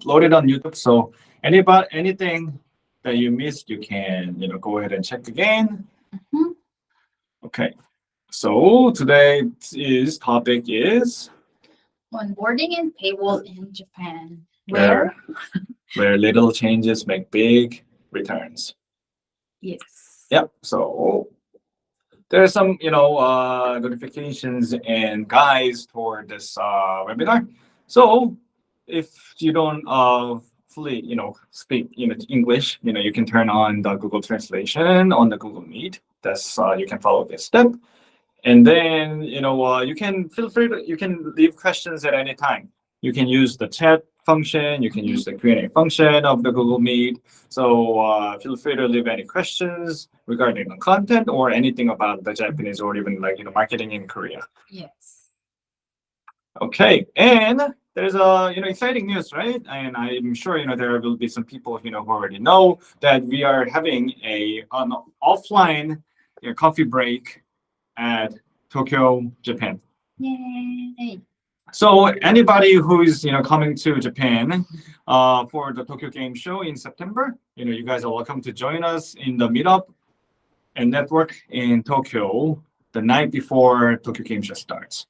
loaded on YouTube. So anything that you missed, you can go ahead and check again. Mhm. Okay. So today's topic is Onboarding and Paywall in Japan. where Where? where little changes make big returns. Yes. Yep. So there are some notifications and guides toward this webinar. So if you don't fully speak English, you can turn on the Google translation on the Google Meet. That's you can follow this step. And then, you can feel free to, you can leave questions at any time. You can use the chat function, you can Mhm. use the Q&A function of the Google Meet. So feel free to leave any questions regarding the content or anything about the Japanese or even like, marketing in Korea. Yes. Okay, and there's a exciting news, right? And I'm sure there will be some people who already know that we are having an offline coffee break at Tokyo, Japan. Yay. So anybody who is coming to Japan for the Tokyo Game Show in September, you guys are welcome to join us in the meetup and network in Tokyo the night before Tokyo Game Show starts.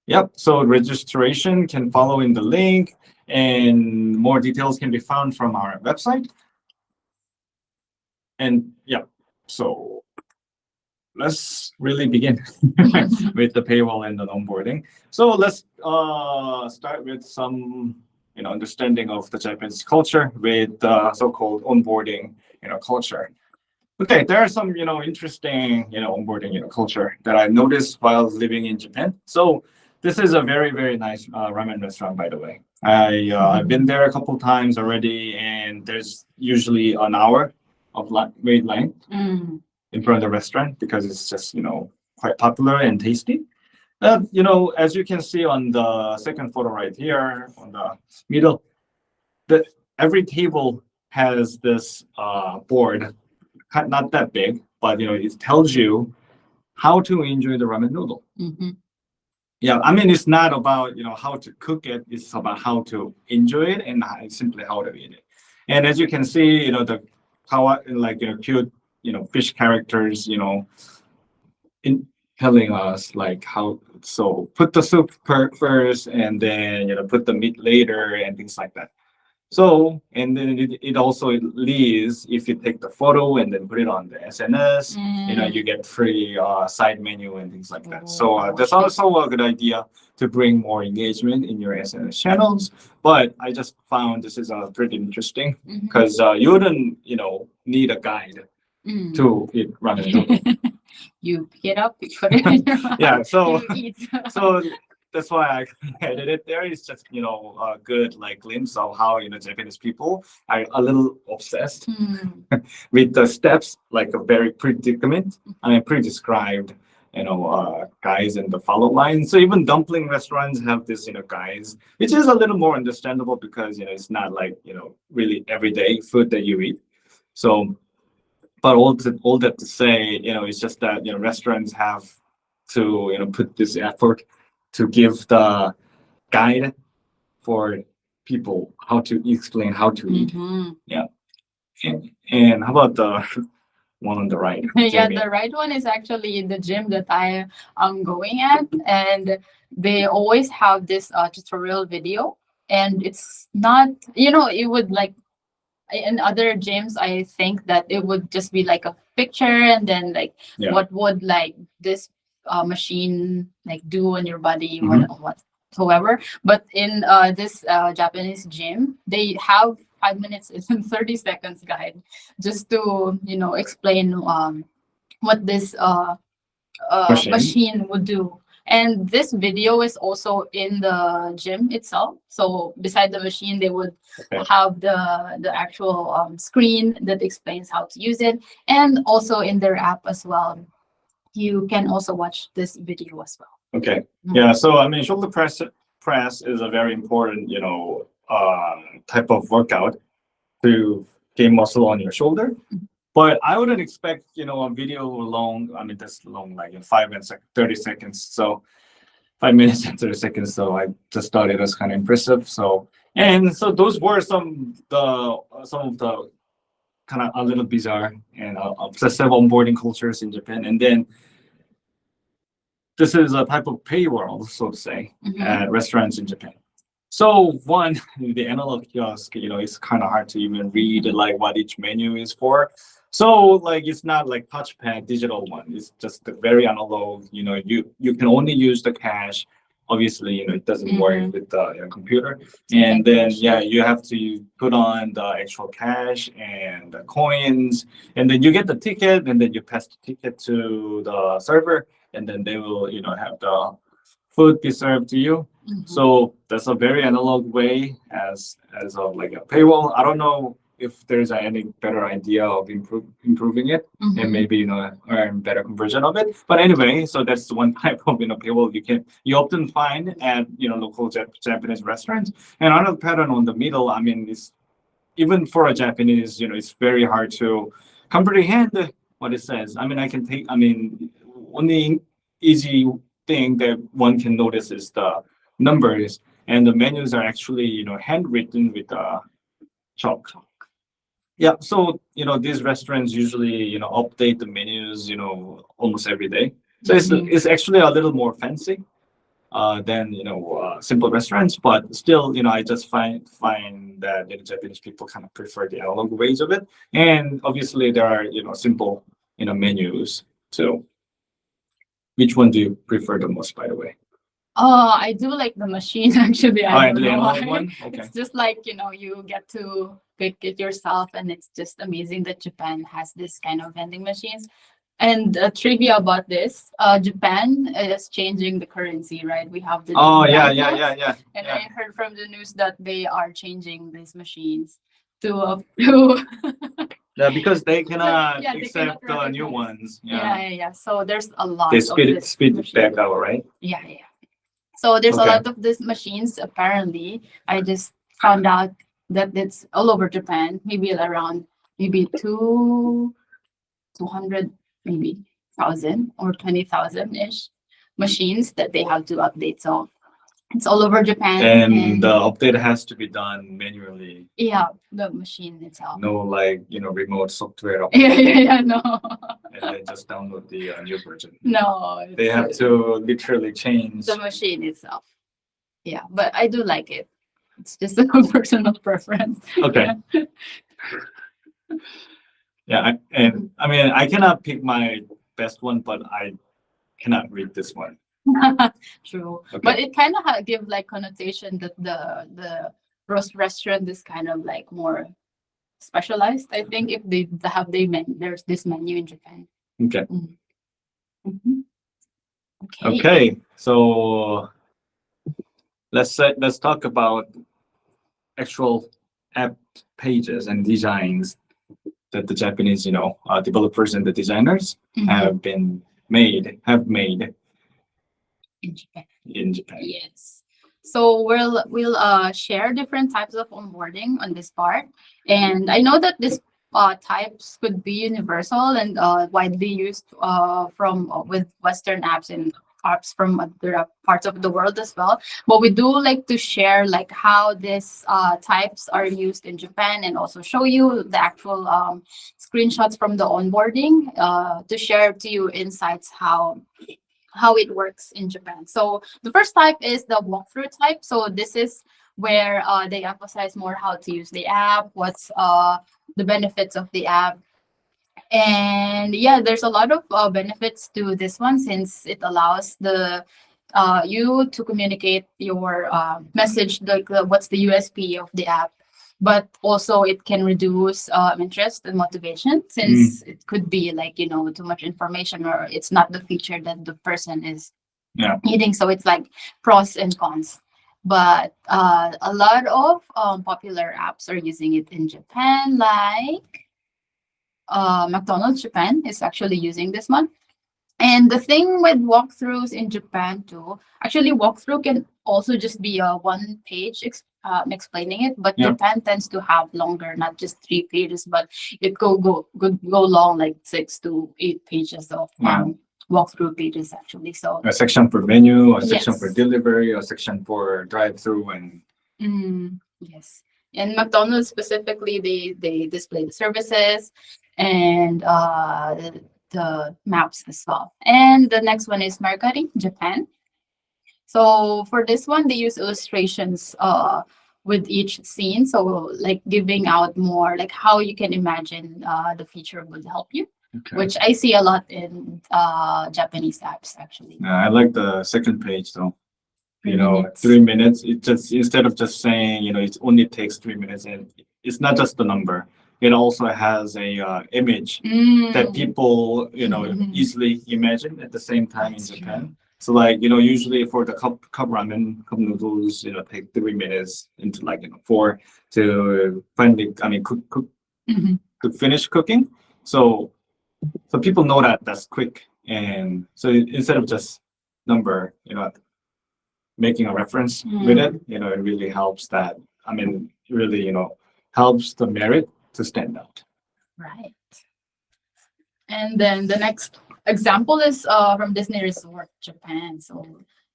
Yep. So registration can follow in the link, and more details can be found from our website. And yeah, so let's really begin with the paywall and the onboarding. So let's start with some understanding of the Japanese culture with the so-called onboarding culture. Okay, there are some interesting onboarding culture that I noticed while living in Japan. So this is a very very nice ramen restaurant, by the way. I've been there a couple times already, and there's usually an hour of wait line Mm. in front of the restaurant because it's just quite popular and tasty. As you can see on the second photo right here on the middle, that every table has this board, not that big, but it tells you how to enjoy the ramen noodle. Mm-hmm. Yeah, I mean it's not about how to cook it; it's about how to enjoy it and simply how to eat it. And as you can see, the like cute fish characters, in telling us like how so put the soup first and then put the meat later and things like that. So and then it also leaves if you take the photo and then put it on the SNS, you get free side menu and things like that. So that's also a good idea to bring more engagement in your SNS channels. But I just found this is pretty interesting Mhm. because you wouldn't need a guide Mm. to eat ramen noodle. You pick it up, you put it in your mouth, Yeah, so you eat. so that's why I added it there. It's just a good like glimpse of how Japanese people are a little obsessed Mm. with the steps, like a very predicament. I mean pre-described guys and the follow line. So even dumpling restaurants have this guys, which is a little more understandable because it's not like really everyday food that you eat. So but all that to say, it's just that restaurants have to put this effort to give the guide for people how to explain how to eat. Mm-hmm. Yeah, and how about the one on the right, Yeah, Jamie? the right one is actually the gym that I am going at, and they always have this tutorial video, and it's not, it would like in other gyms, I think that it would just be like a picture, and then like Yeah. what would like this machine like do on your body, Mhm. whatsoever. But in this Japanese gym, they have 5 minutes and 30 seconds guide just to explain what this Machine. machine would do. And this video is also in the gym itself. So beside the machine, they would Okay. have the actual screen that explains how to use it, and also in their app as well. You can also watch this video as well. Okay. Mhm. Yeah. So I mean, shoulder press is a very important type of workout to gain muscle on your shoulder. But I wouldn't expect, a video long. I mean, that's long, like in 5 minutes, 30 seconds. So 5 minutes and 30 seconds. So I just thought it was kind of impressive. So And so those were some of the kind of a little bizarre and obsessive onboarding cultures in Japan. And then this is a type of paywall, so to say, at restaurants in Japan. So one, the analog kiosk, it's kind of hard to even read like what each menu is for. So like it's not like touchpad digital one. It's just the very analog. You can only use the cash. Obviously, it doesn't work with the computer. And then you have to put on the actual cash and the coins, and then you get the ticket, and then you pass the ticket to the server, and then they will have the food be served to you. So that's a very analog way as of like a paywall. I don't know if there's any better idea of improving it and maybe earn better conversion of it. But anyway, so that's one type of paywall you often find at local Japanese restaurants. And another pattern on the middle, I mean, is even for a Japanese, it's very hard to comprehend what it says. I mean, only easy thing that one can notice is the numbers, and the menus are actually handwritten with chalk. Yeah, so these restaurants usually update the menus almost every day. So it's actually a little more fancy than simple restaurants, but still I just find that Japanese people kind of prefer the analog ways of it, and obviously there are simple menus. So which one do you prefer the most, by the way? I do like the machine actually. I don't The know analog why. one? Okay. It's just like, you get to pick it yourself, and it's just amazing that Japan has this kind of vending machines. And trivia about this, Japan is changing the currency, right? We have the Oh, yeah. and I heard from the news that they are changing these machines to Yeah, because they cannot they accept cannot the new recognize. ones. Yeah. So there's a lot They of this speed it machine. back out, right? Yeah. So there's a Okay. lot of these machines. Apparently, I just found out that it's all over Japan. Maybe around two 200 maybe thousand or 20,000 ish machines that they have to update. So it's all over Japan. And the update has to be done manually. Yeah, the machine itself. No, like remote software update, Yeah, no. and they just download the new version. No, They have to literally change. the machine itself. Yeah, but I do like it. It's just a personal preference. Okay. Yeah, I mean, I cannot pick my best one, but I cannot read this one. True. Okay. But it kind of give like connotation that the restaurant is kind of like more specialized. I think if they have there's this menu in Japan. Okay. Mhm. Okay. So let's talk about actual app pages and designs that the Japanese, developers and the designers have made In Japan. in Japan. Yes. So we'll share different types of onboarding on this part, and I know that this types could be universal and widely used from with Western apps and apps from other parts of the world as well. But we do like to share like how these types are used in Japan, and also show you the actual screenshots from the onboarding to share to you insights how it works in Japan. So the first type is the walkthrough type. So this is where they emphasize more how to use the app, what's the benefits of the app. And yeah, there's a lot of benefits to this one, since it allows the you to communicate your message, like what's the USP of the app. But also it can reduce interest and motivation, since it could be like too much information, or it's not the feature that the person is needing. So it's like pros and cons. But a lot of popular apps are using it in Japan, like McDonald's Japan is actually using this one. And the thing with walkthroughs in Japan too, actually walkthrough can also just be a one page explaining it, but Japan tends to have longer, not just 3 pages, but it go long, like 6 to 8 pages of walkthrough pages actually. So a section for menu, a section for delivery, a section for drive-through, and Yes. And McDonald's specifically, they display the services and the maps as well. And the next one is Mercari, Japan. So for this one, they use illustrations with each scene. So like giving out more like how you can imagine the feature would help you, Okay. which I see a lot in Japanese apps actually. I like the second page though. 3 minutes. 3 minutes. It just instead of just saying, it only takes 3 minutes, and it's not just the number. It also has a image that people easily imagine at the same time That's in true. Japan. So like usually for the cup ramen, cup noodles, take 3 minutes into like 4 to finally Mhm. cook finish cooking. So people know that that's quick, and so instead of just number, making a reference with it, it really helps that. It really, helps the merit to stand out. Right. And then the next example is from Disney Resort, Japan. So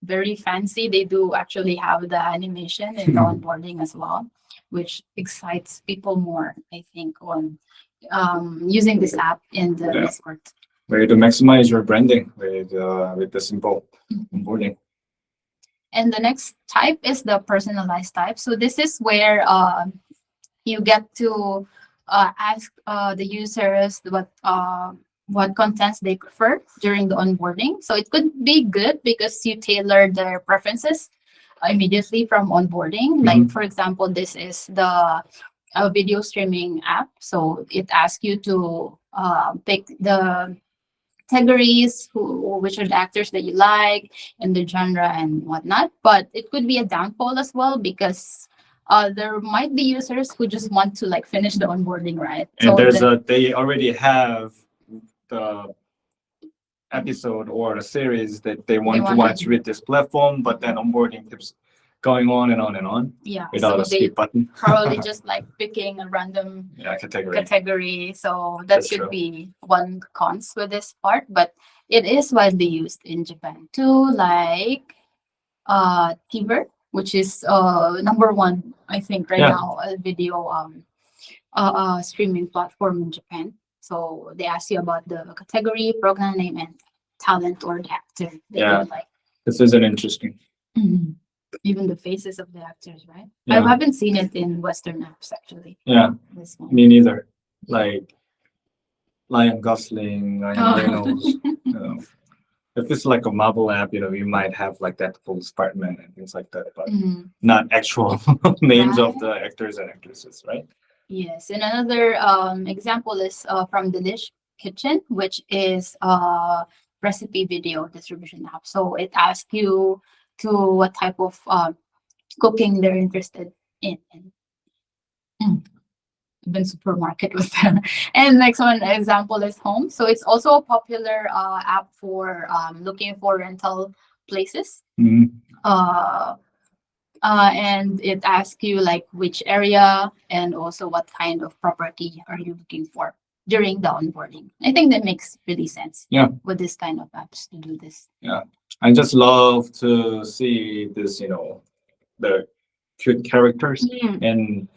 very fancy. They do actually have the animation in the onboarding as well, which excites people more, I think, on using this app in the Yeah. resort. Way to maximize your branding with the simple onboarding. And the next type is the personalized type. So this is where you get to ask the users what contents they prefer during the onboarding. So it could be good because you tailor their preferences immediately from onboarding. Like for example, this is the video streaming app. So it asks you to pick the categories, which are the actors that you like, and the genre and whatnot. But it could be a downfall as well because there might be users who just want to like finish the onboarding, right? And So they already have the episode or a series that they want to want watch to- with this platform, but then onboarding keeps going on and on and on yeah, without so a skip button. probably just like picking a random Category. category. So that That's could true. be one cons with this part, but it is widely used in Japan too, like TVer, which is number one, I think, right Yeah. now, a video streaming platform in Japan. So they ask you about the category, program name, and talent or the actor that Yeah. you like. This is an interesting. Mhm. Even the faces of the actors, right? I Yeah. haven't seen it in Western apps actually. Yeah, This one. me neither. Like Ryan Gosling, Ryan Oh. Reynolds. If it's like a Marvel app, you might have like that full Spider-Man and things like that, but Mhm. not actual names of the actors and actresses, right? Yes, and another example is from the Dish Kitchen, which is a recipe video distribution app. So it asks you to what type of cooking they're interested in. And even supermarket was there. And next one example is Home. So it's also a popular app for looking for rental places. Mhm. And it asks you like which area and also what kind of property are you looking for during the onboarding. I think that makes really sense. Yeah. With this kind of apps to do this. I just love to see this, the cute characters and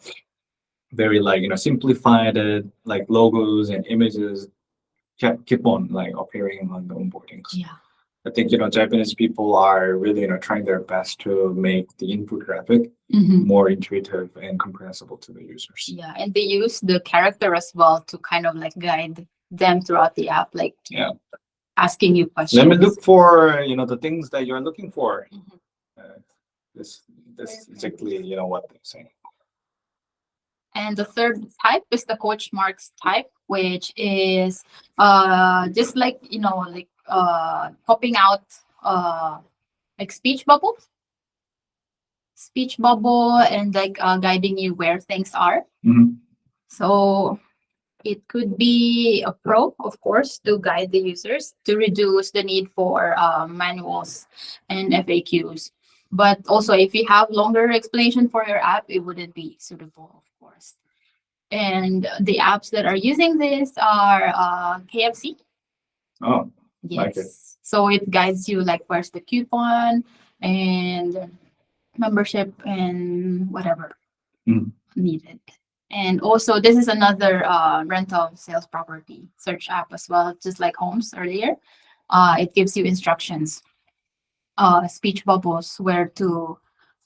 very like, simplified like logos and images keep on like appearing on the onboardings. Yeah. I think, Japanese people are really, trying their best to make the infographic Mhm. more intuitive and comprehensible to the users. Yeah, and they use the character as well to kind of like guide them throughout the app, like asking you questions. Let me look for, the things that you're looking for. Mhm. This is exactly, what they're saying. And the third type is the coach marks type, which is just like popping out like speech bubble and like guiding you where things are. Mhm. So it could be a pro, of course, to guide the users to reduce the need for manuals and FAQs. But also, if you have longer explanation for your app, it wouldn't be suitable, of course. And the apps that are using this are KFC. Oh, Yes. like it. So it guides you like where's the coupon and membership and whatever. Mm. needed. And also, this is another rental sales property search app as well, just like Homes earlier. It gives you instructions, speech bubbles, where to,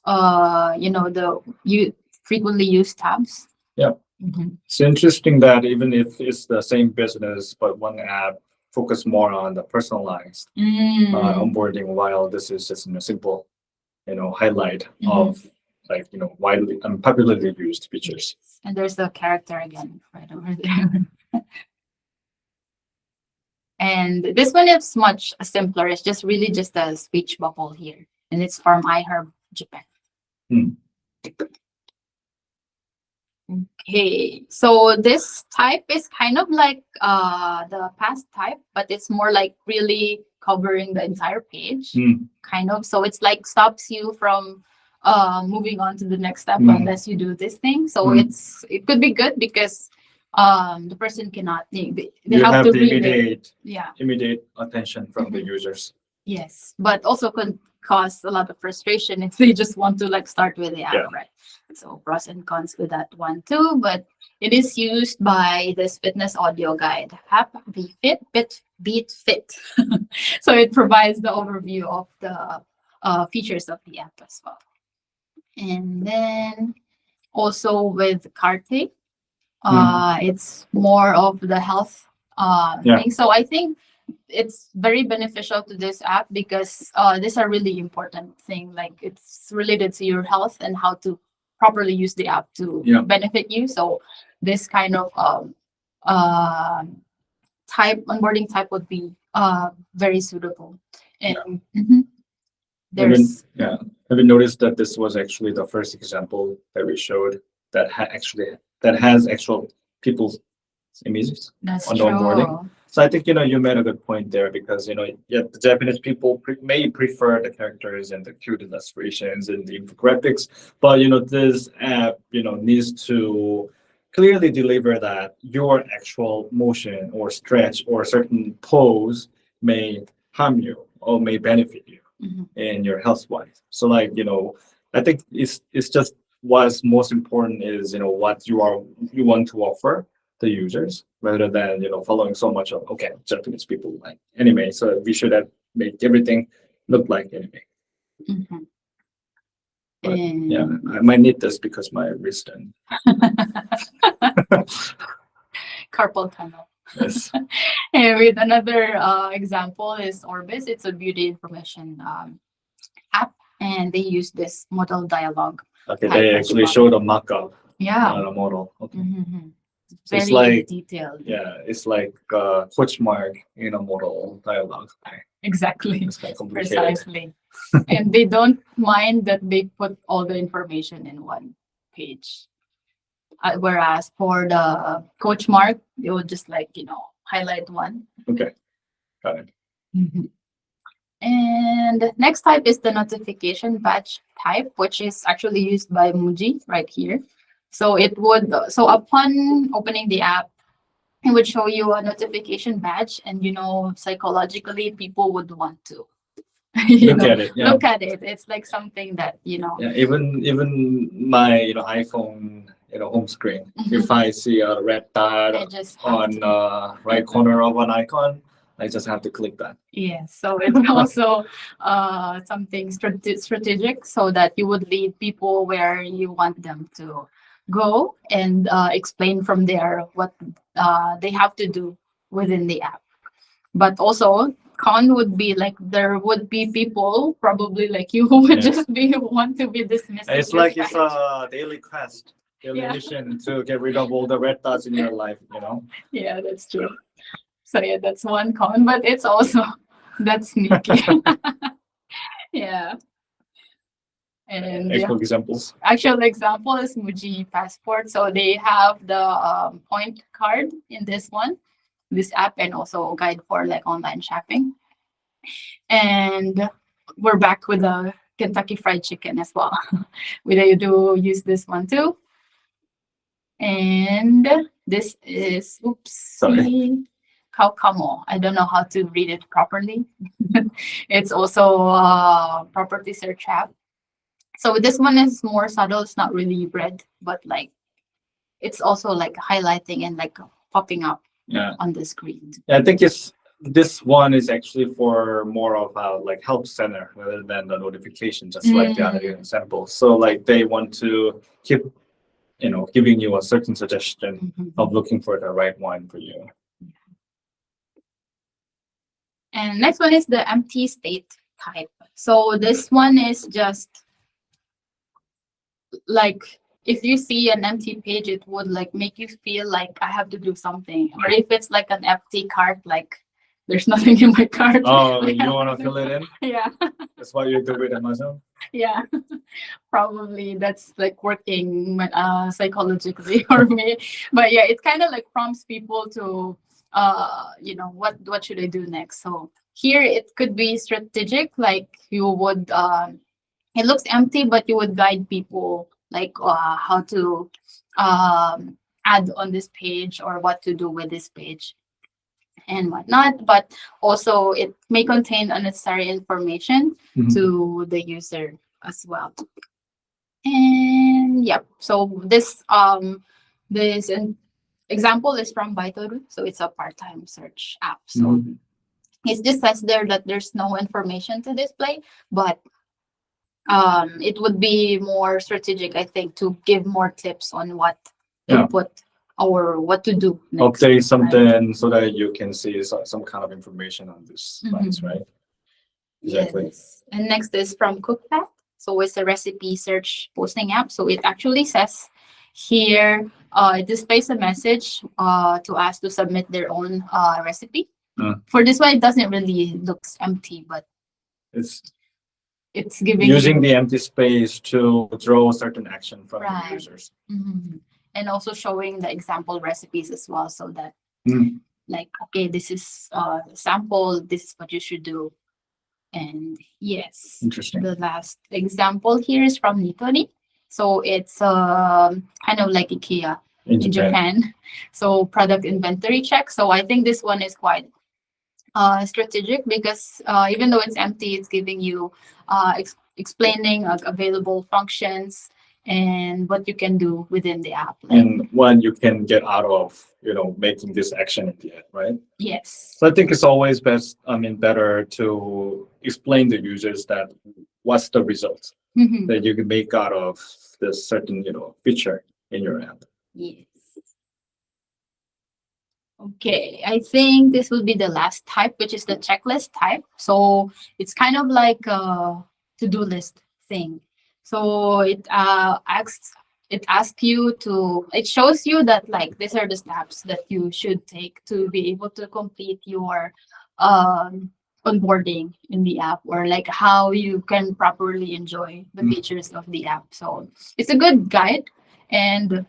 the you frequently used tabs. Yeah. Mhm. It's interesting that even if it's the same business, but one app focus more on the personalized onboarding, while this is just a simple, highlight of like widely and popularly used features. And there's the character again right over there. And this one is much simpler. It's just really just a speech bubble here. And it's from iHerb Japan. Hmm. Okay, so this type is kind of like the past type, but it's more like really covering the entire page, kind of. So it's like stops you from moving on to the next step unless you do this thing. So it could be good because the person cannot they You have to the read it. immediate attention from the users. Yes, but also could cause a lot of frustration if they just want to like start with the app, right? So pros and cons with that one too, but it is used by this fitness audio guide app, Beat Fit. So it provides the overview of the features of the app as well. And then also with Carte, it's more of the health thing. So I think it's very beneficial to this app because these are really important thing. Like it's related to your health and how to properly use the app to benefit you. So this kind of onboarding type would be very suitable. And there's have you noticed that this was actually the first example that we showed that has actual people's images that's on the true. onboarding? So I think you made a good point there because the Japanese people may prefer the characters and the cute illustrations and the infographics, but this app needs to clearly deliver that your actual motion or stretch or certain pose may harm you or may benefit you in your health wise. So I think it's just what's most important is what you want to offer the users rather than following so much of Japanese people like anime, so we should have make everything look like anime. But I might need this because my wrist and carpal tunnel. yes. And with another example is Orbis. It's a beauty information app, and they use this model dialogue. Okay, they actually showed a mock-up on a model. Okay. So Very it's like detailed. Yeah, it's like Coach Mark in a model dialogue. Okay. Exactly. It's kind of complicated. Precisely. And they don't mind that they put all the information in one page. Whereas for the Coach Mark, they will just highlight one. Okay, got it. And next type is the notification badge type, which is actually used by Muji right here. So upon opening the app, it would show you a notification badge, and psychologically people would want to Look at it. Yeah. look at it. It's like something that Yeah, even my iPhone home screen. If I see a red dot on right corner of an icon, I just have to click that. Yes, so it's also something strategic so that you would lead people where you want them to go and explain from there what they have to do within the app. But also, con would be like there would be people probably like you who would just want to be dismissed. It's like it's a daily quest, daily mission to get rid of all the red dots in your life. Yeah, that's true. So that's one con, but it's also that's sneaky. Yeah. And actual examples. Actual example is Muji Passport. So they have the point card in this app, and also a guide for like online shopping. And we're back with the Kentucky Fried Chicken as well. We do use this one too. And this is Sorry. Kaukamo. I don't know how to read it properly. It's also a property search app. So this one is more subtle. It's not really red, but like it's also like highlighting and like popping up Yeah. on the screen. I think this one is actually for more of a like help center rather than the notification, just like the other example. So like they want to keep, giving you a certain suggestion of looking for the right one for you. And next one is the empty state type. So this one is just like if you see an empty page, it would like make you feel like I have to do something. Or if it's like an empty cart, like there's nothing in my cart. Oh, you want to fill it in? Yeah. That's what you do with Amazon? Yeah. Probably that's like working psychologically for me. But yeah, it kind of like prompts people to what should I do next? So here it could be strategic, like you would it looks empty, but you would guide people like how to add on this page or what to do with this page and whatnot. But also it may contain unnecessary information to the user as well. And yeah, so this an example is from Baitoru, so it's a part-time search app. So it just says there that there's no information to display, but it would be more strategic, I think, to give more tips on what to put or what to do next. Update something so that you can see some kind of information on this slides, right? Exactly. Yes. And next is from CookPad. So it's a recipe search posting app. So it actually says here, it displays a message to ask to submit their own recipe. For this one, it doesn't really look empty, but it's giving using the empty space to draw a certain action from the users. And also showing the example recipes as well, so that like, okay, this is a sample, this is what you should do. And yes, Interesting. The last example here is from Nitori. So it's kind of like IKEA in Japan. So product inventory check. So I think this one is quite strategic because even though it's empty, it's giving you explaining available functions and what you can do within the app. And what you can get out of, making this action at the end, right? Yes. So I think it's always better to explain to users that what's the result that you can make out of this certain, feature in your app. Yes. Okay, I think this will be the last type, which is the checklist type. So it's kind of like a to-do list thing. So it it shows you that like these are the steps that you should take to be able to complete your onboarding in the app, or like how you can properly enjoy the features of the app. So it's a good guide. And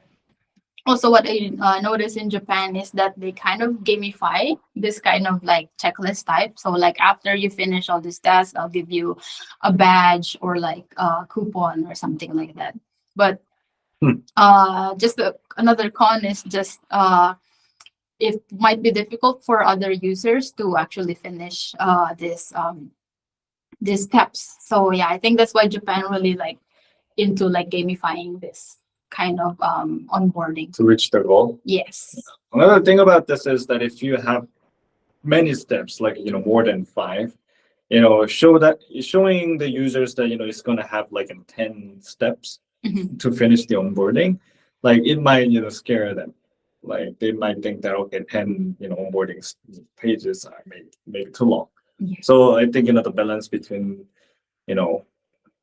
also what I noticed in Japan is that they kind of gamify this kind of like checklist type. So like after you finish all these tasks, I'll give you a badge or like a coupon or something like that. But just another con is just it might be difficult for other users to actually finish these steps. So yeah, I think that's why Japan really like into like gamifying this kind of onboarding to reach their goal. Yes. Another thing about this is that if you have many steps, like more than 5, showing the users that it's going to have like 10 steps to finish the onboarding, like it might scare them. Like they might think that, okay, 10 onboarding pages are maybe too long. Yes. So I think the balance between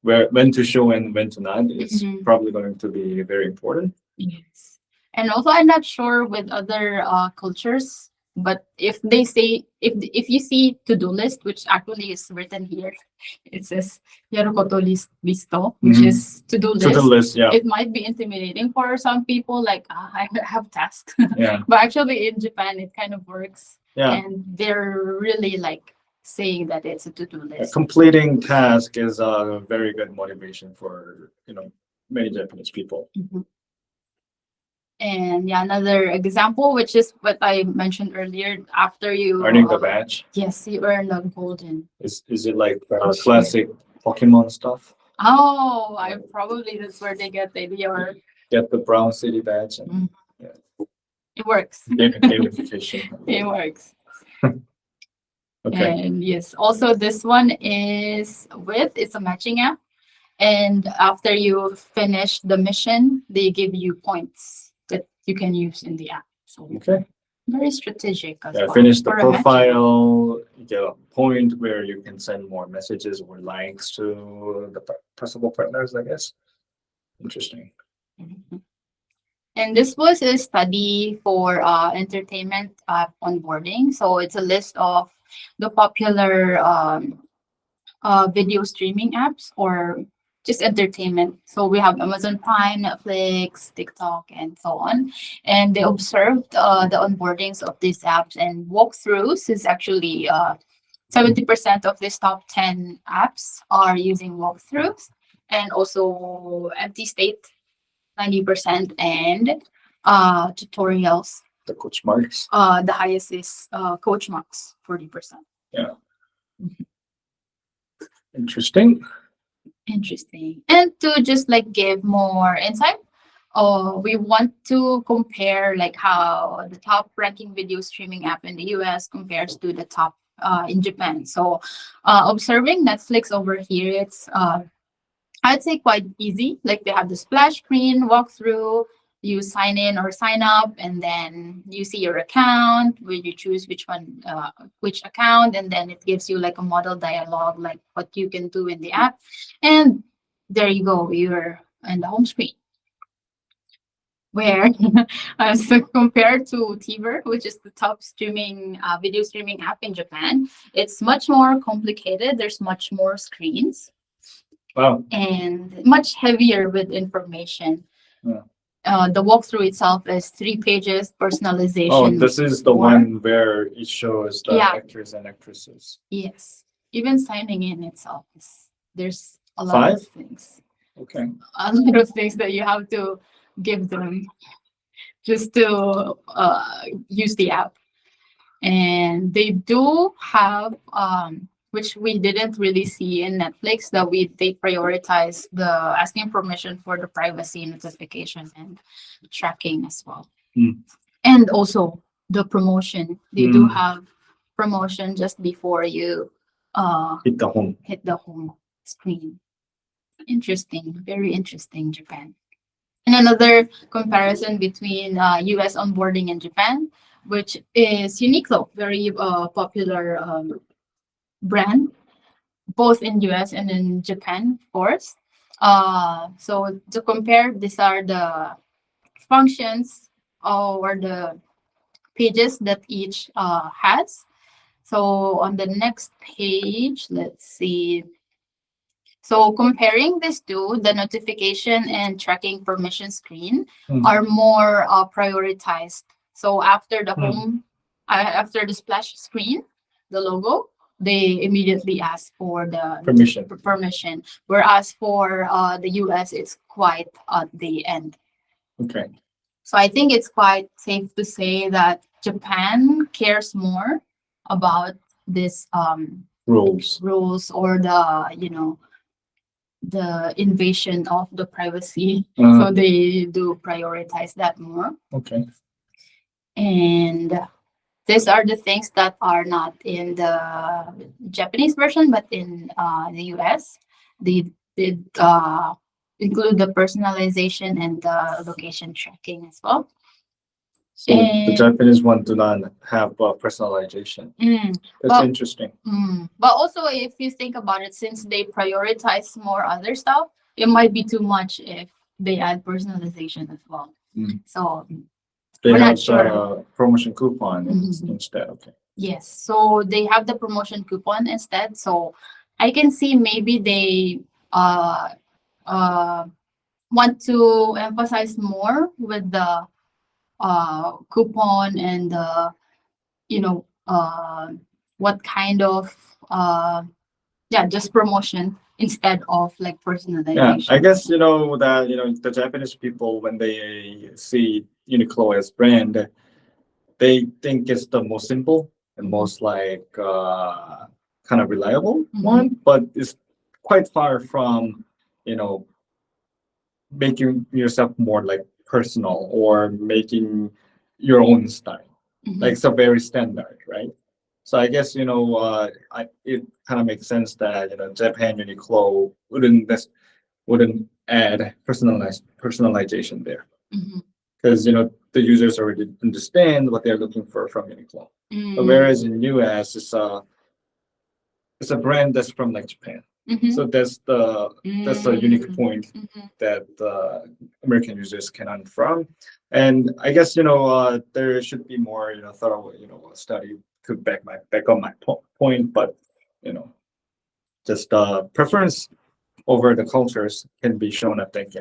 when to show and when to not is probably going to be very important. Yes. And also I'm not sure with other cultures, but if they say if you see to-do list, which actually is written here, it says yarukoto listo, which is to-do list. To-do list, yeah. It might be intimidating for some people, like I have tasks. Yeah. But actually in Japan it kind of works. Yeah. And they're really like saying that it's a to-do list. Completing task is a very good motivation for many Japanese people. And yeah, another example, which is what I mentioned earlier, after you Earning the badge. Yes, you earn a golden. Is it like classic Pokemon stuff? Oh, I probably that's where they get the idea. Or Get the brown city badge and Mm. yeah, it works. gamification. It works. Okay. And yes, also this one is with it's a matching app. And after you finish the mission, they give you points that you can use in the app. So Okay. very strategic as Yeah, well. finish the for a matching app. profile, you get a point where you can send more messages or likes to the possible partners, I guess. Interesting. Mhm. And this was a study for entertainment onboarding. So it's a list of the popular video streaming apps or just entertainment. So we have Amazon Prime, Netflix, TikTok, and so on. And they observed the onboardings of these apps and walkthroughs is actually 70% of these top 10 apps are using walkthroughs and also empty state 90% and tutorials. The coach marks. The highest is Coach Max 40%. Yeah. Interesting. Interesting. And to just like give more insight, we want to compare like how the top ranking video streaming app in the US compares to the top in Japan. So observing Netflix over here, it's I'd say quite easy. Like they have the splash screen walkthrough. You sign in or sign up, and then you see your account where you choose which one, which account, and then it gives you like a model dialogue, like what you can do in the app, and there you go. You're in the home screen. Where, as compared to TVer, which is the top streaming video streaming app in Japan, it's much more complicated. There's much more screens Wow. and much heavier with information. Yeah. The walkthrough itself is 3 pages, Oh, personalization. this is the 4. one where it shows the Yeah. actors and actresses. Yes. Even signing in itself is there's a lot of 5? things. Okay. A lot of things that you have to give them just to use the app. And they do have which we didn't really see in Netflix, that they prioritize the asking permission for the privacy notification and tracking as well. Mm. And also the promotion. They do Mm. have promotion just before you Hit the home. hit the home screen. Interesting, very interesting, Japan. And another comparison between US onboarding and Japan, which is Uniqlo, very popular brand, both in US and in Japan, of course. So to compare, these are the functions or the pages that each has. So on the next page, let's see. So comparing these two, the notification and tracking permission screen Mm. are more prioritized. So after the Mm. home, after the splash screen, the logo, they immediately ask for the Permission. permission. Whereas for the US, it's quite at the end. Okay. So I think it's quite safe to say that Japan cares more about this Rules. or the invasion of the privacy. Uh, So they do prioritize that more. okay. And these are the things that are not in the Japanese version, but in the US. They did include the personalization and the location tracking as well. So the And- Japanese one do not have personalization. That's Well- interesting. But also, if you think about it, since they prioritize more other stuff, it might be too much if they add personalization as well. Mm. So They We're have not sure. promotion coupon Mhm. instead. Okay. yes, so they have the promotion coupon instead. So I can see maybe they uh want to emphasize more with the coupon and the what kind of just promotion instead of like Yeah, personalization. I guess that the Japanese people, when they see Uniqlo as brand, they think it's the most simple and most like kind of reliable Mhm. one, but it's quite far from you know, making yourself more like personal or making your own style. Like it's a very standard, right? So I guess it kind of makes sense that Japan Uniqlo wouldn't add personalization there Mhm. because the users already understand what they're looking for from Uniqlo. But Mm. whereas in US, it's a brand that's from like Japan. Mhm. So that's a unique point Mhm. that American users can earn from. And I guess there should be more thorough study to back on my point, but you know just preference over the cultures can be shown, I think,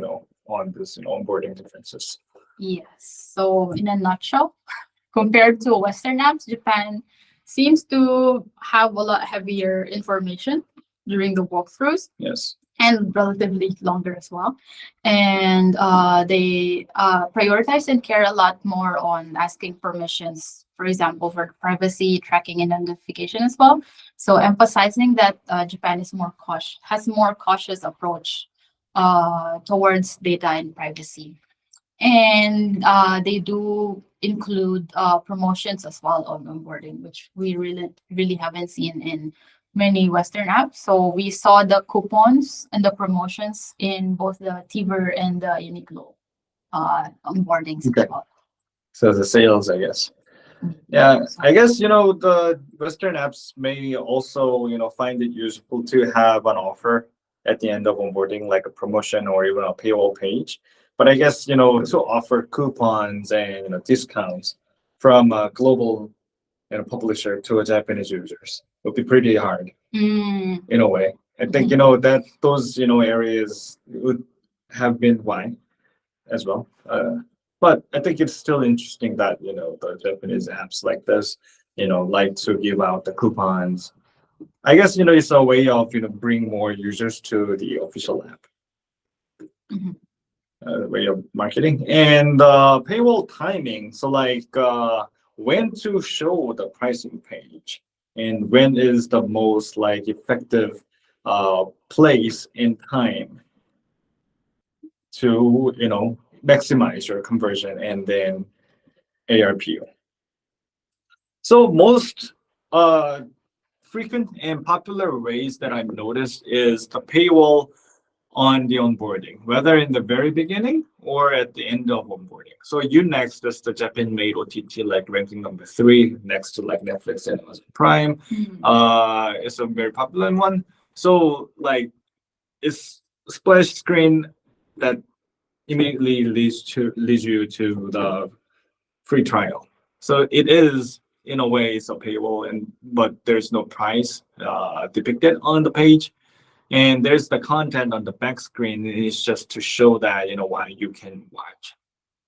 on this onboarding differences. Yes. So in a nutshell, compared to Western apps, Japan seems to have a lot heavier information during the walkthroughs Yes. and relatively longer as well. And they prioritize and care a lot more on asking permissions, for example, for privacy, tracking, and identification as well. So emphasizing that Japan is more cautious, has more cautious approach towards data and privacy. And they do include promotions as well on onboarding, which we really haven't seen in many Western apps. So we saw the coupons and the promotions in both the Tiver and the Uniqlo onboardings as Okay. well. So the sales, I guess. Yeah, I guess the Western apps may also find it useful to have an offer at the end of onboarding, like a promotion or even a paywall page. But I guess to offer coupons and discounts from a global publisher to a Japanese users would be pretty hard Mm, in a way. I think that those areas would have been why as well. But I think it's still interesting that the Japanese apps like this, like to give out the coupons. I guess it's a way of bring more users to the official app, mhm. way of marketing and paywall timing. So like when to show the pricing page and when is the most like effective place in time to maximize your conversion and then ARPU. So most frequent and popular ways that I've noticed is the paywall on the onboarding, whether in the very beginning or at the end of onboarding. So Unext is the Japan-made OTT, like ranking number 3 next to like Netflix and Amazon Prime. It's a very popular one. So like it's a splash screen that immediately leads you to the free trial. So it is in a way it's a paywall, but there's no price depicted on the page, and there's the content on the back screen. It's just to show that what you can watch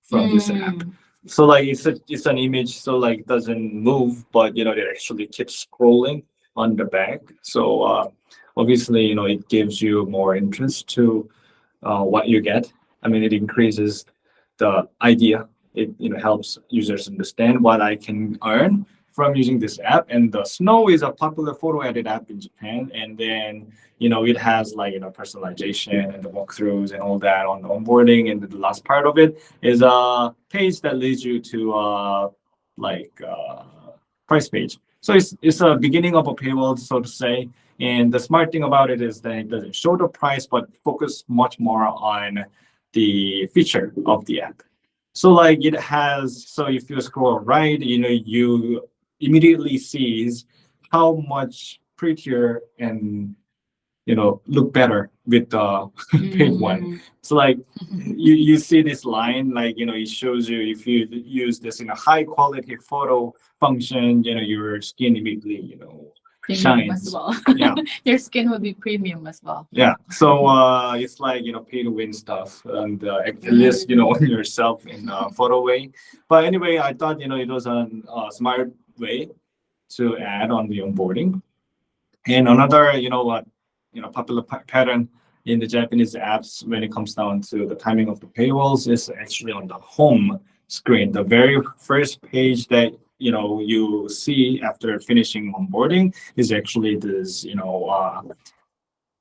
from this app. So like it's an image, so like it doesn't move, but it actually keeps scrolling on the back. So obviously it gives you more interest to what you get. I mean, it increases the idea. It helps users understand what I can earn from using this app. And the Snow is a popular photo edit app in Japan. And then it has like personalization and the walkthroughs and all that on the onboarding. And the last part of it is a page that leads you to price page. So it's a beginning of a paywall, so to say. And the smart thing about it is that it doesn't show the price, but focus much more on the feature of the app. So like it has, so if you scroll right, you immediately sees how much prettier and look better with the paid one. So like you see this line, like it shows you if you use this in a high quality photo function, your skin immediately Premium as shines. well. Yeah. Your skin would be premium as well. Yeah. So it's like pay to win stuff, and at least on yourself in a photo way. But anyway, I thought it was a smart way to add on the onboarding. And another popular pattern in the Japanese apps when it comes down to the timing of the paywalls is actually on the home screen. The very first page that you see after finishing onboarding is actually this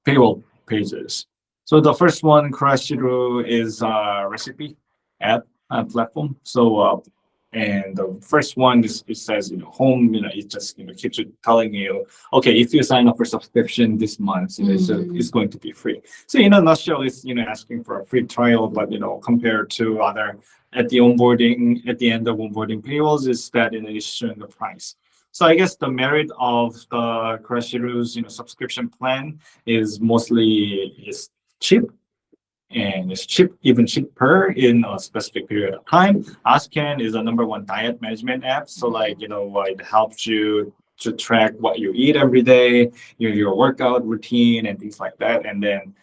paywall pages. So the first one, Crunchyroll, is a recipe app platform. And the first one is it says home. It just keeps telling you, okay, if you sign up for subscription this month, it's going to be free. So nutshell is asking for a free trial, but compared to other at the end of onboarding paywalls is that it's showing the price. So I guess the merit of the Crunchyroll's subscription plan is mostly is cheap, and it's cheap, even cheaper in a specific period of time. Ascan is a number one diet management app. So it helps you to track what you eat every day, your workout routine and things like that. And then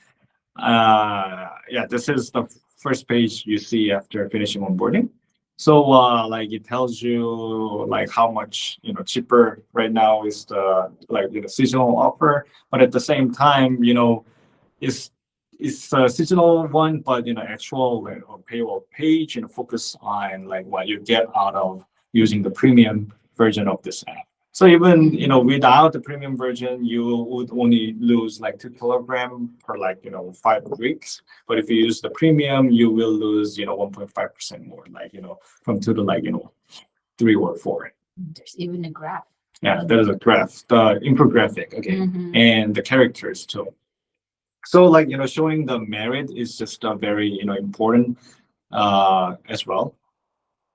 this is the first page you see after finishing onboarding. So it tells you how much cheaper right now is the seasonal offer, but at the same time it's a seasonal one, but actual paywall page focus on what you get out of using the premium version of this app. So even without the premium version, you would only lose 2 kilograms per 5 weeks. But if you use the premium, you will lose 1.5% more, from 2 to 3 or 4. There's even a graph. Yeah, there is a graph, the infographic, okay, and the characters too. So showing the merit is just a very important as well.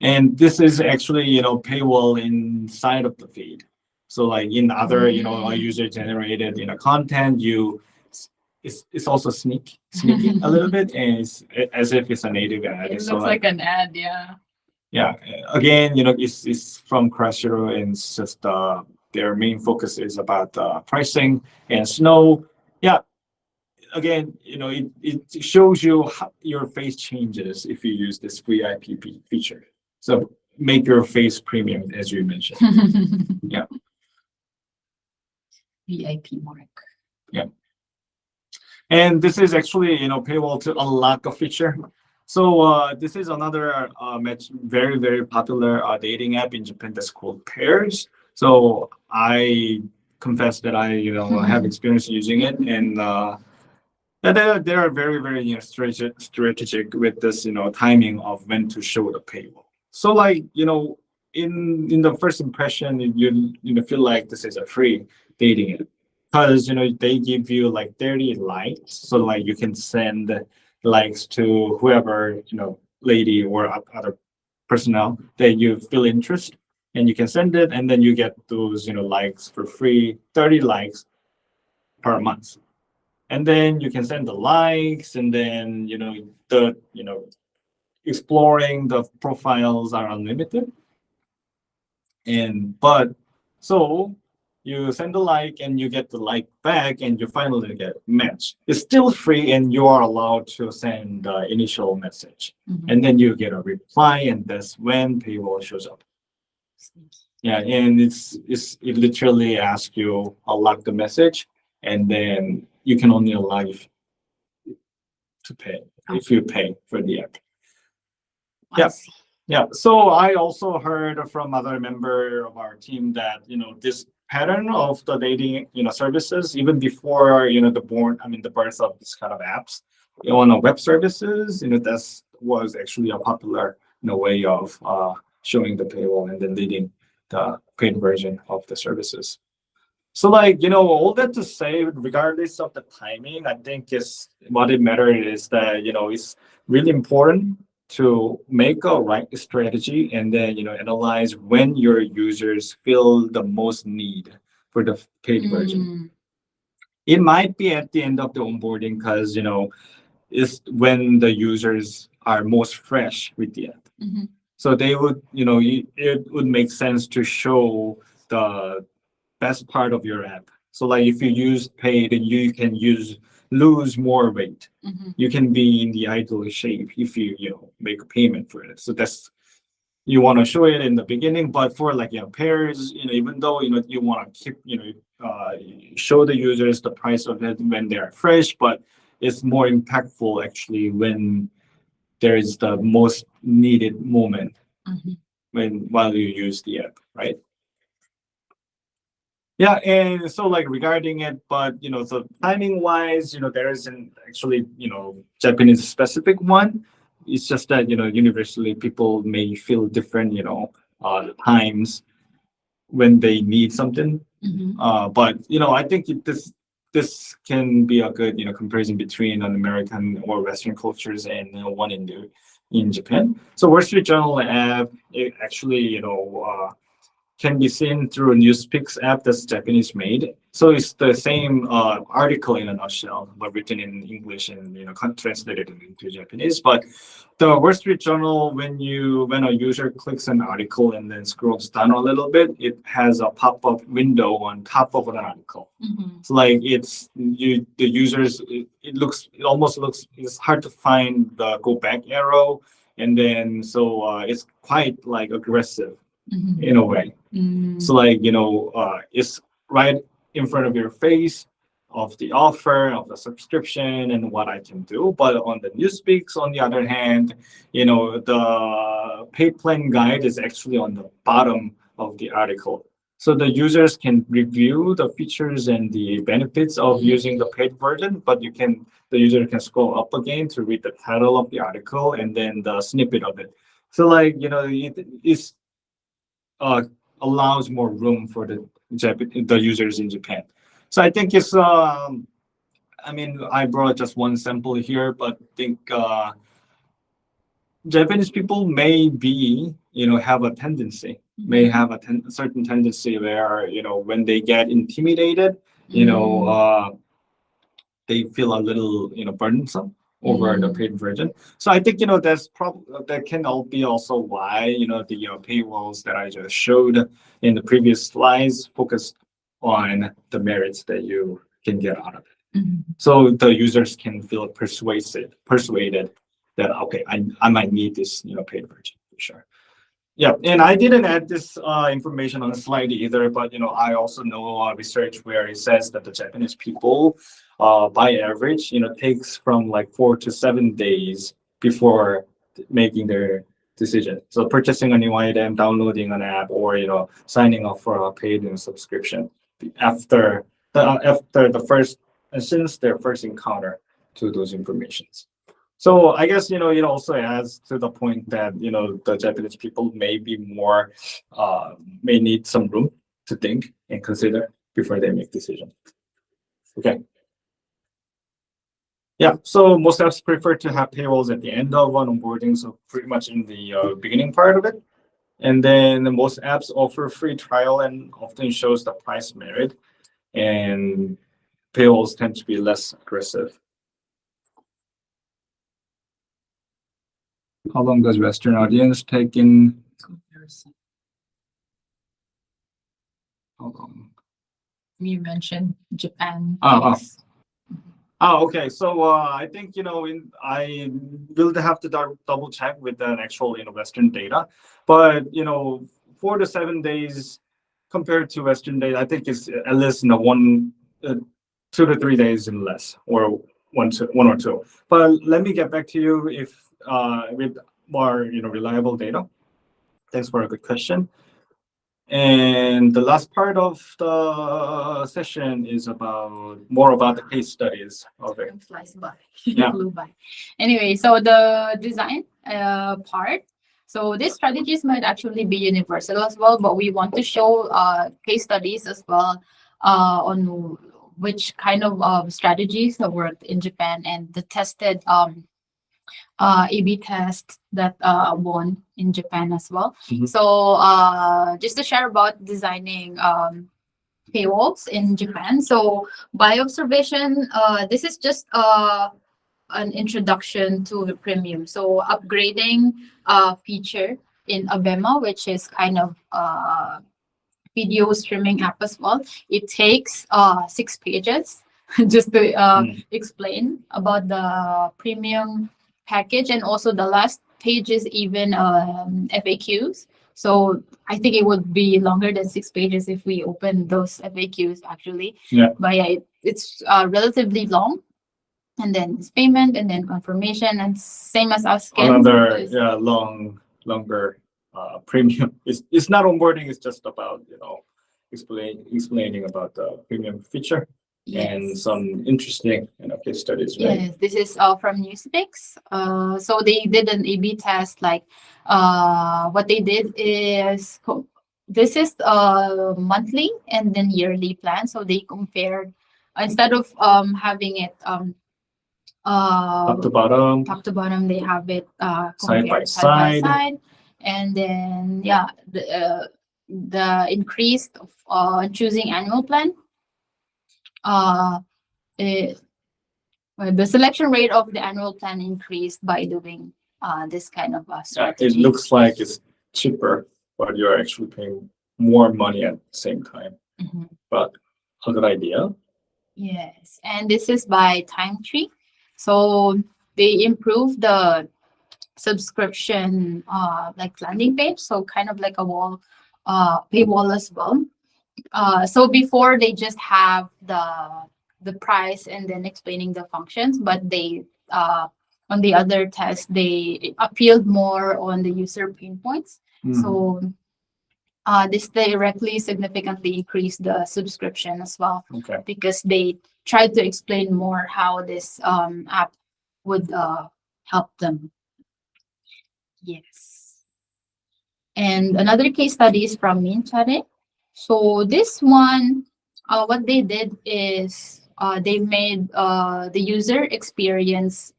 And this is actually paywall inside of the feed. So in other user generated content, it's also sneaky a little bit, and it's as if it's a native ad. It So looks like an ad, yeah. yeah, again it's from Crunchyroll, and it's just their main focus is about pricing and snow. Yeah, again, it shows you how your face changes if you use this free IPP feature. So make your face premium, as you mentioned. Yeah. VIP mark. Yeah. And this is actually, paywall to unlock a feature. So this is another very, very popular dating app in Japan that's called Pairs. So I confess that I, have experience using it, and they are very, very strategic with this timing of when to show the paywall. So in the first impression you feel like this is a free dating app, because they give you 30 likes, so you can send likes to whoever lady or other personnel that you feel interest, and you can send it, and then you get those likes for free, 30 likes per month. And then you can send the likes, and then the exploring the profiles are unlimited. But so you send a like and you get the like back, and you finally get match. It's still free, and you are allowed to send the initial message, and then you get a reply, and that's when paywall shows up. Yeah, and it literally asks you unlock the message, and then you can only allow to pay if you pay for the app. Yeah. Yeah. So I also heard from other member of our team that this pattern of the dating services, even before the birth of this kind of apps on web services, that was actually a popular way of showing the paywall and then leading the paid version of the services. So all that to say, regardless of the timing, I think is what it matters is that it's really important to make a right strategy, and then analyze when your users feel the most need for the paid version. It might be at the end of the onboarding, because it's when the users are most fresh with the app. So they would it would make sense to show the best part of your app. So if you use paid, you can lose more weight. You can be in the ideal shape if you make a payment for it. So that's, you want to show it in the beginning. But for pairs, even though you want to keep show the users the price of it when they're fresh, but it's more impactful actually when there is the most needed moment while you use the app, right? Yeah, and so like regarding it, but so timing wise, there isn't actually, Japanese specific one. It's just that, universally people may feel different, times when they need something. But I think this can be a good comparison between an American or Western cultures and one in Japan. So Wall Street Journal app, it actually can be seen through a Newspeaks app that's Japanese made. So it's the same article in a nutshell, but written in English and translated into Japanese. But the Wall Street Journal, when a user clicks an article and then scrolls down a little bit, it has a pop-up window on top of an article. So like the users, it almost looks, it's hard to find the go back arrow, and then so it's quite like aggressive in a way. So like it's right in front of your face of the offer of the subscription and what I can do. But on the Newspeaks, on the other hand, the paid plan guide is actually on the bottom of the article. So the users can review the features and the benefits of using the paid version, but the user can scroll up again to read the title of the article and then the snippet of it. So like it's allows more room for the users in Japan. So I think it's I mean, I brought just one sample here, but I think Japanese people may be have a tendency, may have a certain tendency where when they get intimidated, they feel a little burdensome over the paid version. So I think that can all be also why the paywalls that I just showed in the previous slides focus on the merits that you can get out of it. So the users can feel persuaded that okay, I might need this paid version for sure. Yeah, and I didn't add this information on the slide either, but I also know research where it says that the Japanese people, by average, takes from like 4 to 7 days before making their decision. So purchasing a new item, downloading an app, or signing up for a paid subscription after the first, since their first encounter to those informations. So I guess it also adds to the point that the Japanese people may be more may need some room to think and consider before they make decisions. Okay. Yeah. So most apps prefer to have paywalls at the end of an onboarding, so pretty much in the beginning part of it. And then most apps offer free trial and often shows the price merit, and paywalls tend to be less aggressive. How long does Western audience take in comparison? How long? You mentioned Japan. Okay. So I think I will have to double check with the actual Western data, but 4 to 7 days compared to Western data, I think it's at least 2 to 3 days in less, or one or two. But let me get back to you if with more reliable data. Thanks for a good question. And the last part of the session is more about the case studies of it. Time flies by. Yeah. Flew by. Anyway, so the design part. So these strategies might actually be universal as well, but we want to show case studies as well on which kind of strategies that worked in Japan and the tested A/B test that won in Japan as well. So just to share about designing paywalls in Japan. So by observation, this is just an introduction to the premium. So upgrading feature in Abema, which is kind of video streaming app as well. It takes 6 pages just to explain about the premium package, and also the last page is even FAQs. So I think it would be longer than 6 pages if we open those FAQs actually. Yeah. But yeah, it's relatively long. And then it's payment, and then confirmation, and same as our skin. Another longer premium. It's not onboarding. It's just about explaining about the premium feature and Yes. some interesting, case studies, right? Yes, this is from Newspeaks. So they did an A/B test. Like, what they did is this is monthly and then yearly plan. So they compared instead of having it Top to bottom, top to bottom, they have it side by compared side by side. side, and then yeah, the increase of choosing annual plan. Uh, it, the selection rate of the annual plan increased by doing this kind of It strategy. looks like it's cheaper, but you're actually paying more money at the same time. Mhm. But a good idea. Yes, and this is by time tree. So they improved the subscription like landing page, so kind of like a wall paywall as well. So before they just have the price and then explaining the functions, but they on the other test they appealed more on the user pain points. Mhm. So this directly significantly increased the subscription as well Okay. because they tried to explain more how this app would help them. Yes. And another case study is from Minchare. So this one, what they did is they made the user experience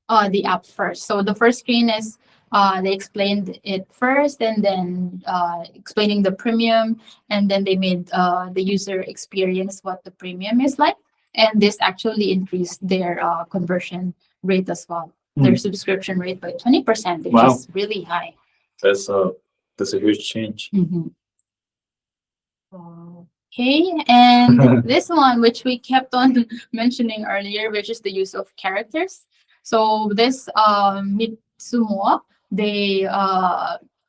the app first. So the first screen is they explained it first and then explaining the premium, and then they made the user experience what the premium is like. And this actually increased their conversion rate as well, their subscription rate by 20%, which Wow. is really high. That's a huge change. Mhm. Okay, and this one, which we kept on mentioning earlier, which is the use of characters. So this Mitsumo, they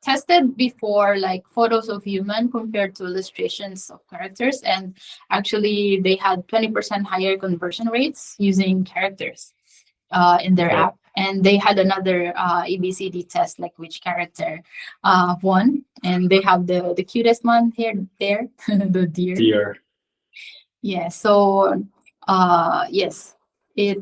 tested before like photos of human compared to illustrations of characters, and actually they had 20% higher conversion rates using characters in their Okay. app. And they had another ABCD test, like which character won. And they have the cutest one here, there, the deer. Dear. Yeah. So, yes, it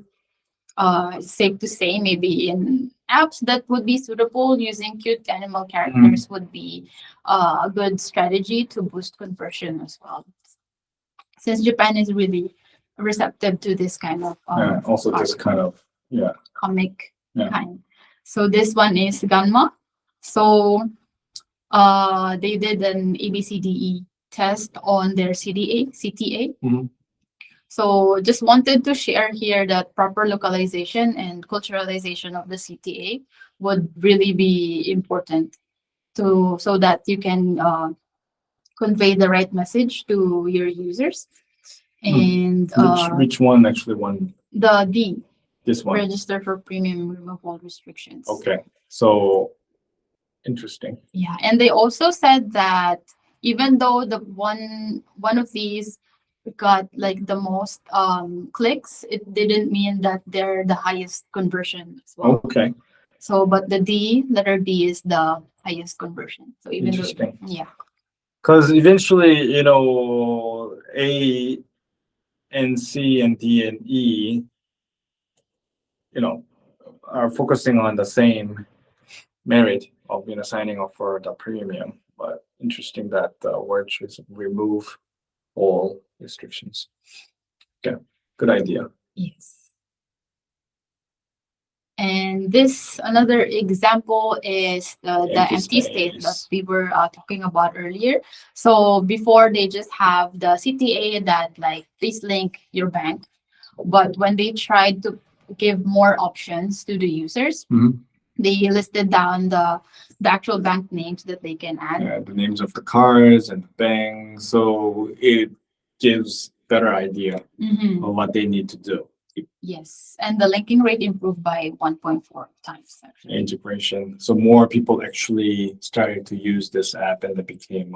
is safe to say maybe in apps that would be suitable, using cute animal characters would be a good strategy to boost conversion as well. Since Japan is really receptive to this kind of Yeah. Also, art. this kind of Comic Yeah. kind. So this one is Ganma. So they did an ABCDE test on their CTA. Mhm. So just wanted to share here that proper localization and culturalization of the CTA would really be important to so that you can convey the right message to your users. And Which one actually won? the D, This one. register for premium removal restrictions. Okay. So interesting. Yeah, and they also said that even though the one of these got like the most clicks, it didn't mean that they're the highest conversion as well. Okay. So, but the letter D is the highest conversion. So even though, Interesting. yeah, Because eventually, A and C and D and E, are focusing on the same merit of signing up for the premium. But interesting that the word choice remove all restrictions. Okay, good idea. yes. And this another example is the Empty empty state that space. we were talking about earlier. So before they just have the CTA that like please link your bank, but when they tried to give more options to the users, Mhm. they listed down the actual bank names that they can add. Yeah, the names of the cards and the banks, so it gives better idea Mhm. of what they need to do. Yes, and the linking rate improved by 1.4 times actually. Integration. So more people actually started to use this app and they became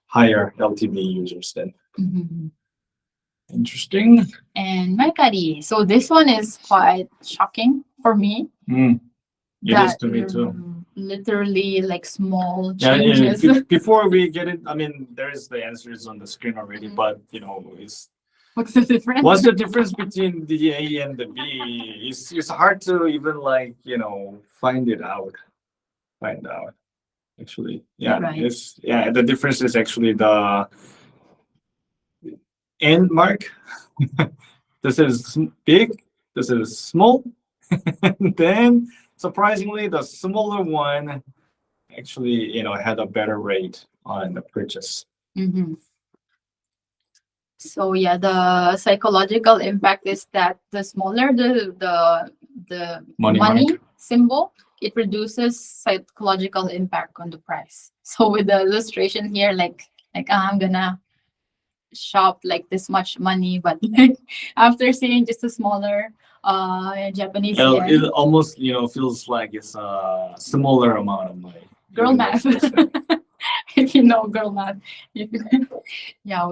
higher LTV users then. Mhm. Interesting. And Mercari. So this one is quite shocking for me. It is That to me too. literally like small Yeah, changes. before we get it, I mean, there is the answers on the screen already, Mhm. but it's What's the difference? what's the difference between the A and the B? It's hard to even like find out actually. Yeah, Right. the difference is actually the end mark. This is big, this is small, and then surprisingly, the smaller one actually had a better rate on the purchase. Mhm. So yeah, the psychological impact is that the smaller the Money money mark. symbol, it reduces psychological impact on the price. So with the illustration here, I'm gonna shop like this much money, but like after seeing just a smaller Japanese It yen, almost feels like it's a similar amount of money. girl even though math. it's the same. If you know girl math, yeah,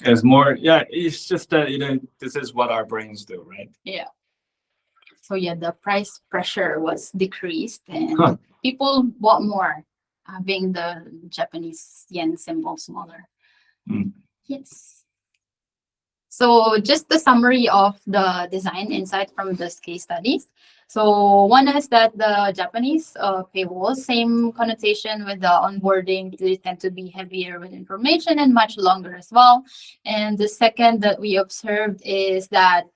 It's more, yeah, it's just that this is what our brains do, right? yeah. So yeah, the price pressure was decreased and Huh. people bought more, having the Japanese yen symbol smaller. Mm. Yes. So just the summary of the design insight from this case studies. So one is that the Japanese paywall, same connotation with the onboarding, they tend to be heavier with information and much longer as well. And the second that we observed is that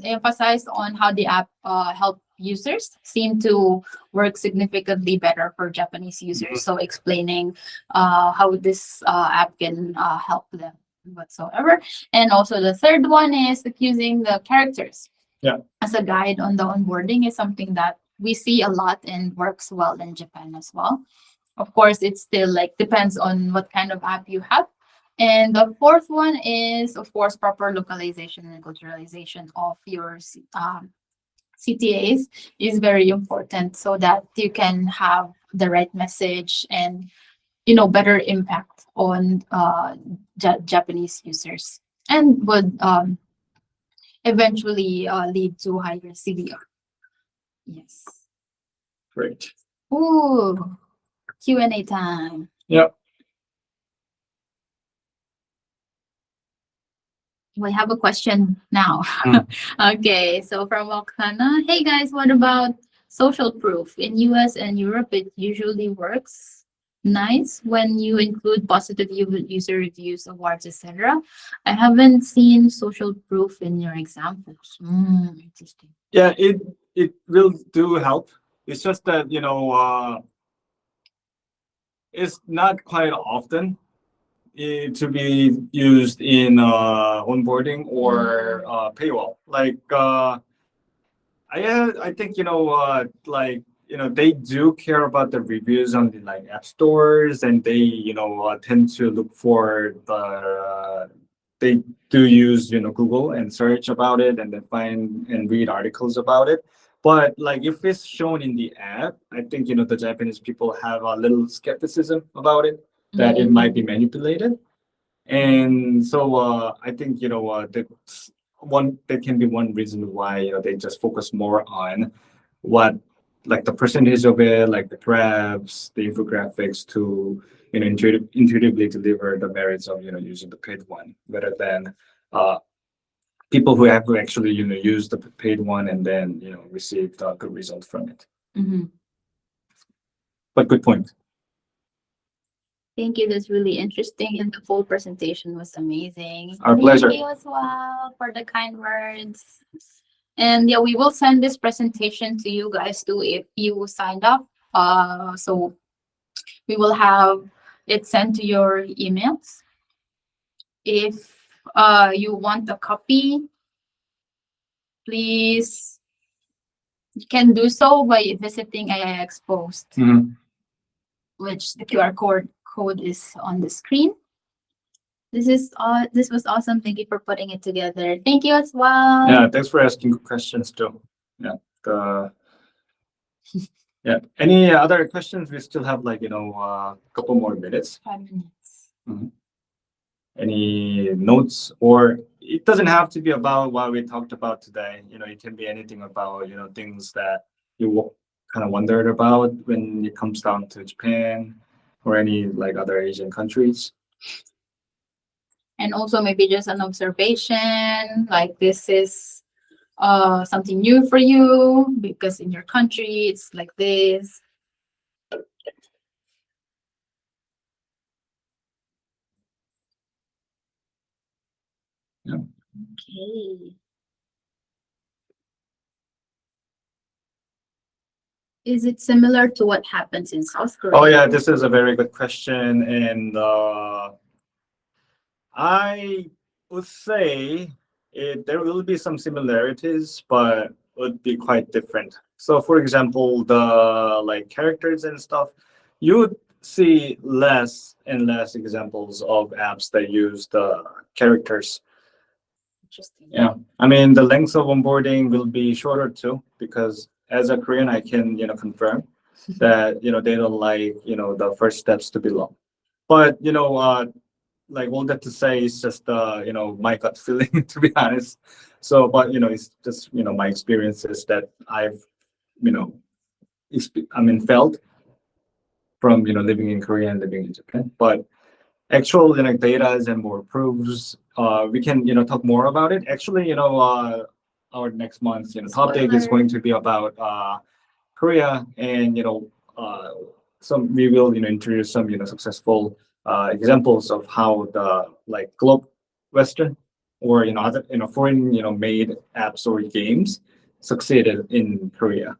emphasize on how the app help users seem to work significantly better for Japanese users. So explaining how this app can help them whatsoever. And also the third one is that using the characters Yeah. as a guide on the onboarding is something that we see a lot and works well in Japan as well. Of course, it still like depends on what kind of app you have. And the fourth one is, of course, proper localization and culturalization of your CTAs is very important so that you can have the right message and better impact on Japanese users and would eventually lead to higher CDR. Yes. Great. Ooh, Q&A time. Yeah. We have a question now. Mm. Okay, so from Okana, hey guys, what about social proof? In US and Europe, it usually works nice when you include positive user reviews, awards, etc. I haven't seen social proof in your examples. Interesting. Yeah, it will do help. It's just that it's not quite often to be used in onboarding or paywall. Like I think they do care about the reviews on the like app stores, and they tend to look for they do use Google and search about it, and then find and read articles about it. But like if it's shown in the app, I think the Japanese people have a little skepticism about it, that it might be manipulated. And so I think that can be one reason why they just focus more on what, like the percentage of it, like the graphs, the infographics, to intuitively deliver the merits of using the paid one, rather than uh, people who have actually used the paid one and then received a good result from it. Mhm. But good point. Thank you. That's really interesting. And the full presentation was amazing. Our pleasure. Thank you as well for the kind words. And yeah, we will send this presentation to you guys too if you signed up. So we will have it sent to your emails. If you want a copy, please you can do so by visiting AIX Post, Mhm. which the QR code is on the screen. This was awesome. Thank you for putting it together. Thank you as well. Yeah, thanks for asking questions too. Yeah. Yeah. Any other questions? We still have like a couple more minutes. 5 minutes. Any notes, or it doesn't have to be about what we talked about today. It can be anything about things that you kind of wondered about when it comes down to Japan or any like other Asian countries? And also maybe just an observation, like this is something new for you because in your country it's like this. Yeah. Okay. Is it similar to what happens in South Korea? Oh yeah, this is a very good question, and I would say there will be some similarities, but would be quite different. So, for example, the like characters and stuff, you would see less and less examples of apps that use the characters. Interesting. Yeah, I mean the length of onboarding will be shorter too, because as a Korean, I can confirm that they don't like the first steps to be long. But like all that to say is just my gut feeling to be honest. So, but it's just my experiences that I've you know felt from living in Korea and living in Japan. But actual data and more proofs, we can talk more about it. Actually, our next month's topic is going to be about Korea, and some we will introduce some successful examples of how the like Western or other foreign made apps or games succeeded in Korea,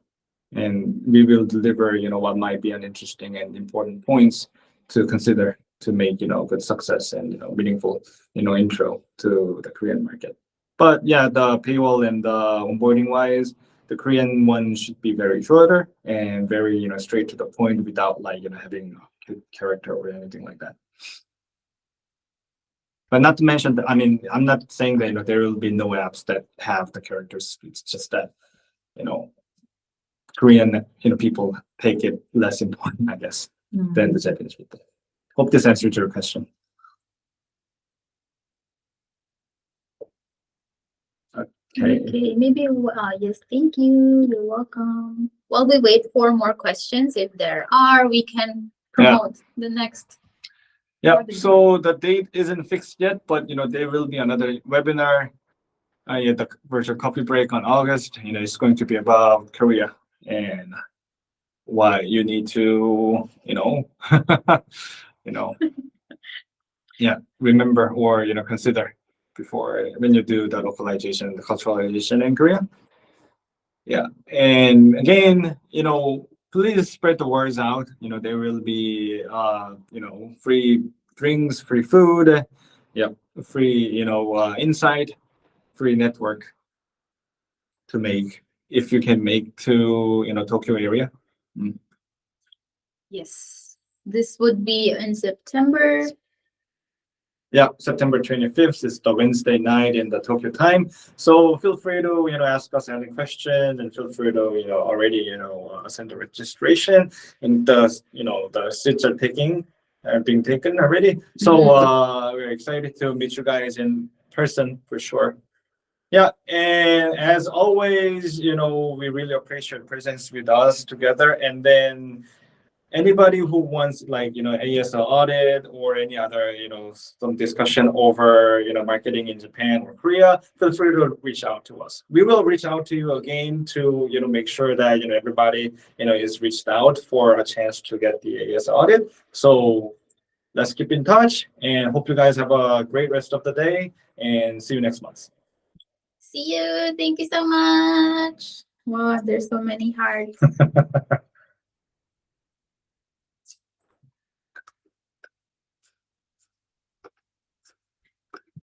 and we will deliver what might be an interesting and important points to consider to make good success and meaningful intro to the Korean market. But yeah, the paywall and the onboarding wise, the Korean one should be very shorter and very straight to the point without like having a cute character or anything like that. But not to mention that, I mean, I'm not saying that there will be no apps that have the characters. It's just that Korean people take it less important, I guess, than the Japanese people. Hope this answers your question. Okay. Okay, maybe yes, thank you. You're welcome. While we wait for more questions, if there are, we can promote the next. Yeah. So the date isn't fixed yet, but there will be another webinar. Yeah, the virtual coffee break on August. It's going to be about Korea and why you need to, yeah, remember or consider before when you do the localization, the culturalization in Korea. Yeah, and again, please spread the words out. There will be free drinks, free food, yeah, free insight, free network to make if you can make to Tokyo area. Yes, this would be in September. Yeah, September 25th is the Wednesday night in the Tokyo time. So feel free to ask us any question, and feel free to already send the registration, and the seats are being taken already. So we're excited to meet you guys in person for sure. Yeah, and as always, we really appreciate your presence with us together, and then anybody who wants like ASL audit or any other some discussion over marketing in Japan or Korea, feel free to reach out to us. We will reach out to you again to make sure that everybody is reached out for a chance to get the ASL audit. So let's keep in touch, and hope you guys have a great rest of the day, and see you next month. See you. Thank you so much. Wow, there's so many hearts.